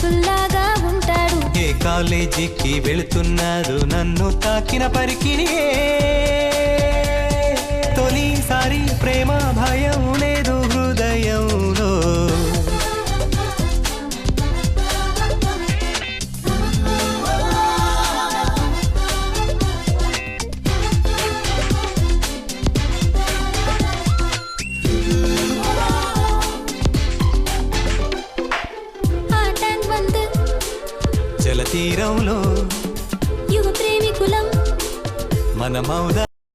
పంతుల్లాగా ఉంటాడు. ఏ కాలేజీకి వెళుతున్నాడు నన్ను తాకిన పరికిణి. తొలిసారి ప్రేమ భయం లేదు హృదయంలో. జలతీరంలో యువ ప్రేమికులం మనమౌదా